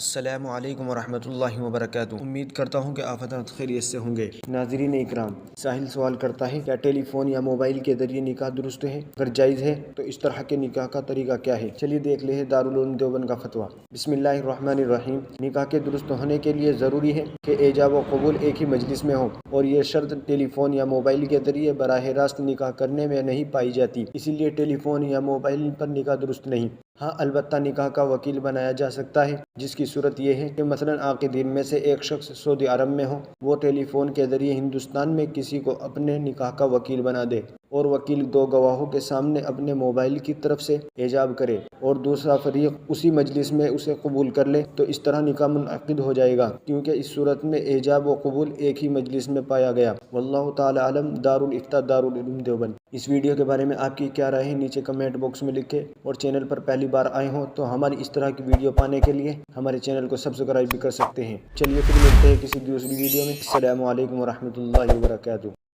السلام علیکم ورحمۃ اللہ وبرکاتہ۔ امید کرتا ہوں کہ آپ حضرات خیریت سے ہوں گے۔ ناظرین اکرام، ساحل سوال کرتا ہے کیا ٹیلی فون یا موبائل کے ذریعے نکاح درست ہے؟ اگر جائز ہے تو اس طرح کے نکاح کا طریقہ کیا ہے؟ چلیے دیکھ لیں دارالعلوم دیوبند کا فتویٰ۔ بسم اللہ الرحمن الرحیم۔ نکاح کے درست ہونے کے لیے ضروری ہے کہ ایجاب و قبول ایک ہی مجلس میں ہو، اور یہ شرط ٹیلی فون یا موبائل کے ذریعے براہ راست نکاح کرنے میں نہیں پائی جاتی، اسی لیے ٹیلی فون یا موبائل پر نکاح درست نہیں۔ ہاں، البتہ نکاح کا وکیل بنایا جا سکتا ہے، جس کی صورت یہ ہے کہ مثلاً عاقدین میں سے ایک شخص سعودی عرب میں ہو، وہ ٹیلی فون کے ذریعے ہندوستان میں کسی کو اپنے نکاح کا وکیل بنا دے، اور وکیل دو گواہوں کے سامنے اپنے موبائل کی طرف سے ایجاب کرے اور دوسرا فریق اسی مجلس میں اسے قبول کر لے، تو اس طرح نکاح منعقد ہو جائے گا، کیونکہ اس صورت میں ایجاب و قبول ایک ہی مجلس میں پایا گیا۔ واللہ تعالی عالم۔ دارالافتاء دارالعلوم دیوبند۔ اس ویڈیو کے بارے میں آپ کی کیا رائے ہے نیچے کمنٹ باکس میں لکھیں، اور چینل پر پہلی بار آئے ہوں تو ہماری اس طرح کی ویڈیو پانے کے لیے ہمارے چینل کو سبسکرائب بھی کر سکتے ہیں۔ چلیے پھر ملتے ہیں کسی دوسری ویڈیو میں۔ السلام علیکم ورحمۃ اللہ وبرکاتہ۔